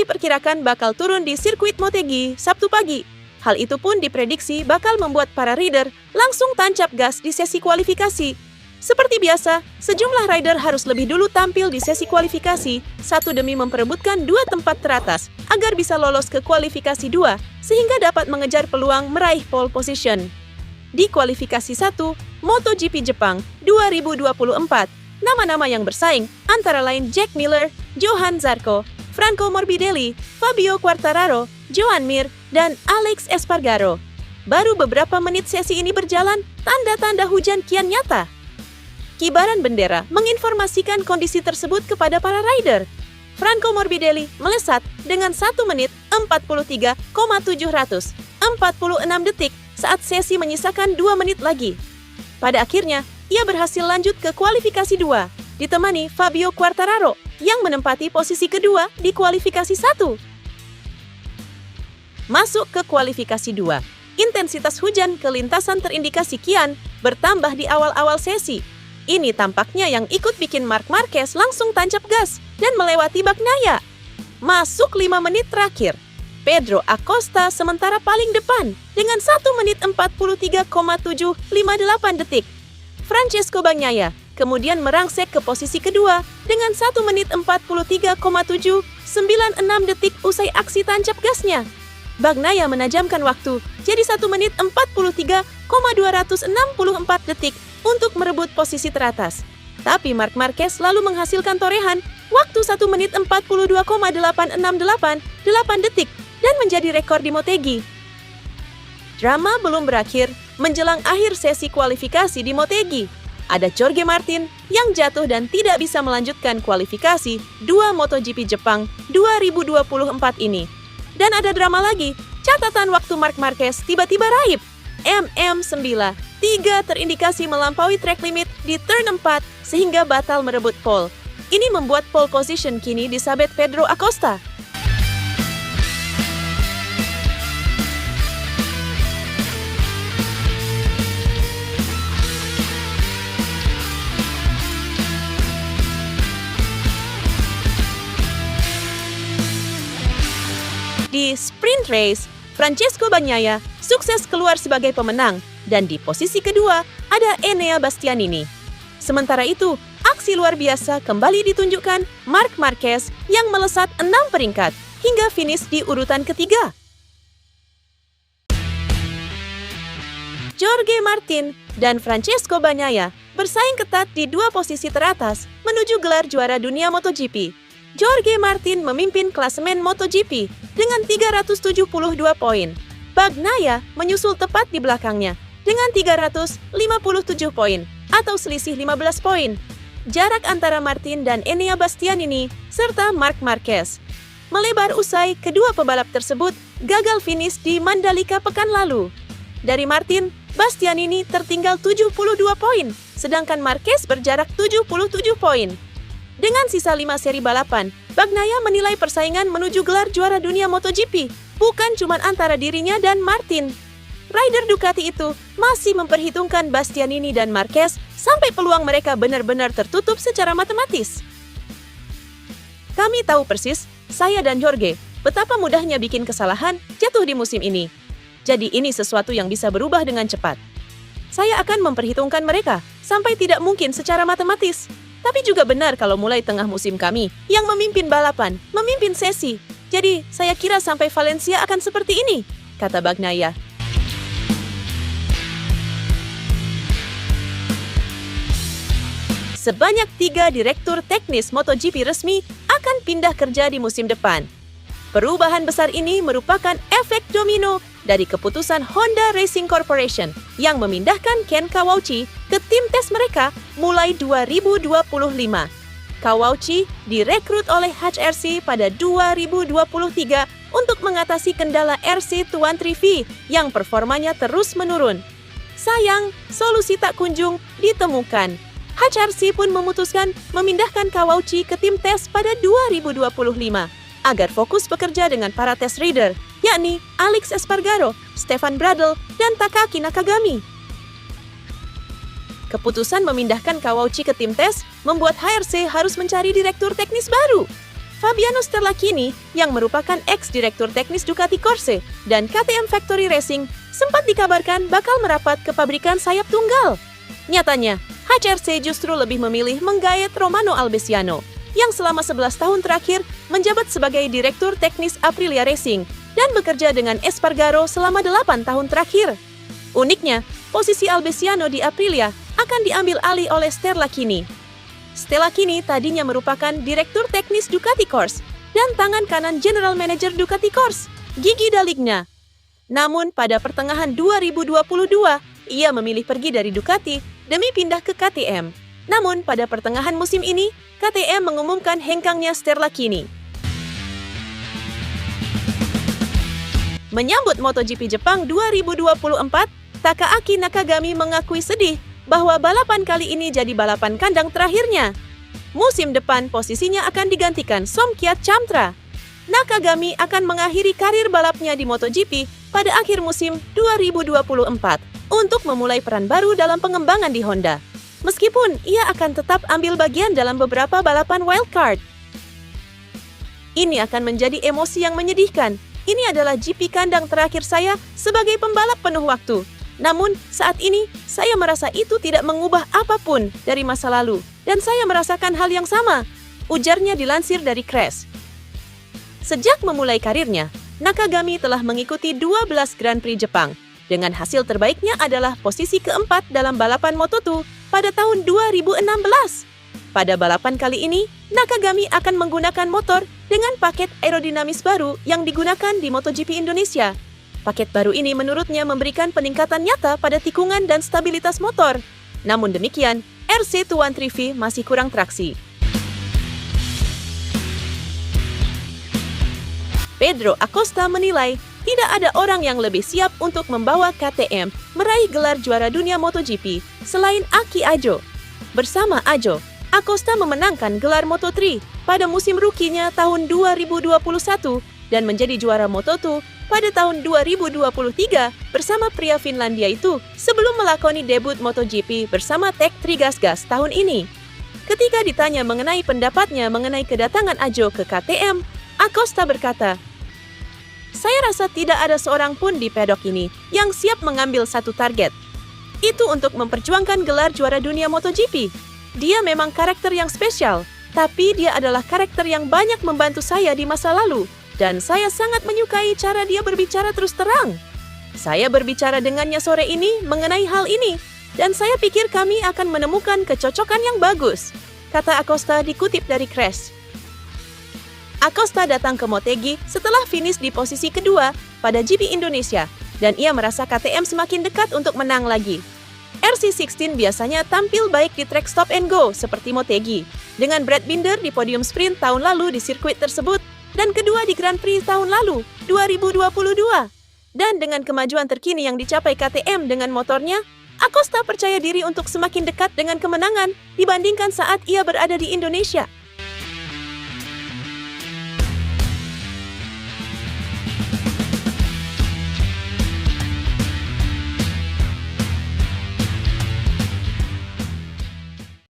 diperkirakan bakal turun di sirkuit Motegi Sabtu pagi. Hal itu pun diprediksi bakal membuat para rider langsung tancap gas di sesi kualifikasi. Seperti biasa, sejumlah rider harus lebih dulu tampil di sesi kualifikasi, satu demi memperebutkan 2 tempat teratas agar bisa lolos ke kualifikasi 2, sehingga dapat mengejar peluang meraih pole position. Di kualifikasi 1, MotoGP Jepang 2024, nama-nama yang bersaing antara lain Jack Miller, Johann Zarco, Franco Morbidelli, Fabio Quartararo, Joan Mir, dan Alex Espargaro. Baru beberapa menit sesi ini berjalan, tanda-tanda hujan kian nyata. Kibaran bendera menginformasikan kondisi tersebut kepada para rider. Franco Morbidelli melesat dengan 1 menit 43,746 detik saat sesi menyisakan 2 menit lagi. Pada akhirnya, ia berhasil lanjut ke kualifikasi 2, ditemani Fabio Quartararo yang menempati posisi kedua di kualifikasi 1. Masuk ke kualifikasi 2, intensitas hujan ke lintasan terindikasi kian bertambah di awal-awal sesi. Ini tampaknya yang ikut bikin Marc Marquez langsung tancap gas dan melewati Bagnaia. Masuk 5 menit terakhir, Pedro Acosta sementara paling depan dengan 1 menit 43,758 detik. Francesco Bagnaia kemudian merangsek ke posisi kedua dengan 1 menit 43,796 detik usai aksi tancap gasnya. Bagnaia menajamkan waktu jadi 1 menit 43,264 detik untuk merebut posisi teratas. Tapi Marc Marquez lalu menghasilkan torehan waktu 1 menit 42,868 detik dan menjadi rekor di Motegi. Drama belum berakhir menjelang akhir sesi kualifikasi di Motegi. Ada Jorge Martin yang jatuh dan tidak bisa melanjutkan kualifikasi 2 MotoGP Jepang 2024 ini. Dan ada drama lagi, catatan waktu Marc Marquez tiba-tiba raib. MM9 terindikasi melampaui track limit di turn 4 sehingga batal merebut pole. Ini membuat pole position kini disabet Pedro Acosta. Di sprint race, Francesco Bagnaia sukses keluar sebagai pemenang dan di posisi kedua ada Enea Bastianini. Sementara itu, aksi luar biasa kembali ditunjukkan Marc Marquez yang melesat 6 peringkat hingga finish di urutan ketiga. Jorge Martin dan Francesco Bagnaia bersaing ketat di 2 posisi teratas menuju gelar juara dunia MotoGP. Jorge Martin memimpin klasemen MotoGP dengan 372 poin. Bagnaia menyusul tepat di belakangnya dengan 357 poin atau selisih 15 poin. Jarak antara Martin dan Enea Bastianini serta Marc Marquez melebar usai kedua pebalap tersebut gagal finish di Mandalika pekan lalu. Dari Martin, Bastianini tertinggal 72 poin, sedangkan Marquez berjarak 77 poin. Dengan sisa 5 seri balapan, Bagnaia menilai persaingan menuju gelar juara dunia MotoGP bukan cuma antara dirinya dan Martin. Rider Ducati itu masih memperhitungkan Bastianini dan Marquez sampai peluang mereka benar-benar tertutup secara matematis. Kami tahu persis, saya dan Jorge, betapa mudahnya bikin kesalahan jatuh di musim ini. Jadi ini sesuatu yang bisa berubah dengan cepat. Saya akan memperhitungkan mereka sampai tidak mungkin secara matematis. Tapi juga benar kalau mulai tengah musim kami yang memimpin balapan, memimpin sesi. Jadi, saya kira sampai Valencia akan seperti ini, kata Bagnaia. Sebanyak 3 direktur teknis MotoGP resmi akan pindah kerja di musim depan. Perubahan besar ini merupakan efek domino dari keputusan Honda Racing Corporation yang memindahkan Ken Kawauchi ke tim tes mereka mulai 2025. Kawauchi direkrut oleh HRC pada 2023 untuk mengatasi kendala RC213V yang performanya terus menurun. Sayang, solusi tak kunjung ditemukan. HRC pun memutuskan memindahkan Kawauchi ke tim tes pada 2025 agar fokus bekerja dengan para test rider, yakni Alex Espargaro, Stefan Bradl, dan Takaki Nakagami. Keputusan memindahkan Kawauchi ke tim tes membuat HRC harus mencari direktur teknis baru. Fabiano Sterlachini, yang merupakan ex-direktur teknis Ducati Corse dan KTM Factory Racing, sempat dikabarkan bakal merapat ke pabrikan sayap tunggal. Nyatanya, HRC justru lebih memilih menggait Romano Albesiano, yang selama 11 tahun terakhir menjabat sebagai direktur teknis Aprilia Racing dan bekerja dengan Espargaro selama 8 tahun terakhir. Uniknya, posisi Albesiano di Aprilia akan diambil alih oleh Sterlachini. Sterlachini tadinya merupakan direktur teknis Ducati Corse dan tangan kanan General Manager Ducati Corse, Gigi D'Aligna. Namun pada pertengahan 2022, ia memilih pergi dari Ducati demi pindah ke KTM. Namun pada pertengahan musim ini, KTM mengumumkan hengkangnya Sterlachini. Menyambut MotoGP Jepang 2024, Takaaki Nakagami mengakui sedih bahwa balapan kali ini jadi balapan kandang terakhirnya. Musim depan posisinya akan digantikan Somkiat Chamtra. Nakagami akan mengakhiri karir balapnya di MotoGP pada akhir musim 2024 untuk memulai peran baru dalam pengembangan di Honda. Meskipun ia akan tetap ambil bagian dalam beberapa balapan wildcard. Ini akan menjadi emosi yang menyedihkan. Ini adalah GP kandang terakhir saya sebagai pembalap penuh waktu. Namun, saat ini, saya merasa itu tidak mengubah apapun dari masa lalu, dan saya merasakan hal yang sama, ujarnya dilansir dari Crash. Sejak memulai karirnya, Nakagami telah mengikuti 12 Grand Prix Jepang, dengan hasil terbaiknya adalah posisi keempat dalam balapan Moto2 pada tahun 2016. Pada balapan kali ini, Nakagami akan menggunakan motor dengan paket aerodinamis baru yang digunakan di MotoGP Indonesia. Paket baru ini menurutnya memberikan peningkatan nyata pada tikungan dan stabilitas motor. Namun demikian, RC213V masih kurang traksi. Pedro Acosta menilai tidak ada orang yang lebih siap untuk membawa KTM meraih gelar juara dunia MotoGP selain Aki Ajo. Bersama Ajo, Acosta memenangkan gelar Moto3 pada musim rukinya tahun 2021 dan menjadi juara Moto2 pada tahun 2023 bersama pria Finlandia itu sebelum melakoni debut MotoGP bersama Tech 3 Gas tahun ini. Ketika ditanya mengenai pendapatnya mengenai kedatangan Ajo ke KTM, Acosta berkata, "Saya rasa tidak ada seorang pun di pedok ini yang siap mengambil satu target. Itu untuk memperjuangkan gelar juara dunia MotoGP. Dia memang karakter yang spesial, tapi dia adalah karakter yang banyak membantu saya di masa lalu. Dan saya sangat menyukai cara dia berbicara terus terang. Saya berbicara dengannya sore ini mengenai hal ini, dan saya pikir kami akan menemukan kecocokan yang bagus," kata Acosta dikutip dari Crash. Acosta datang ke Motegi setelah finish di posisi kedua pada GP Indonesia, dan ia merasa KTM semakin dekat untuk menang lagi. RC16 biasanya tampil baik di track stop and go seperti Motegi, dengan Brad Binder di podium sprint tahun lalu di sirkuit tersebut, dan kedua di Grand Prix tahun lalu, 2022. Dan dengan kemajuan terkini yang dicapai KTM dengan motornya, Acosta percaya diri untuk semakin dekat dengan kemenangan dibandingkan saat ia berada di Indonesia.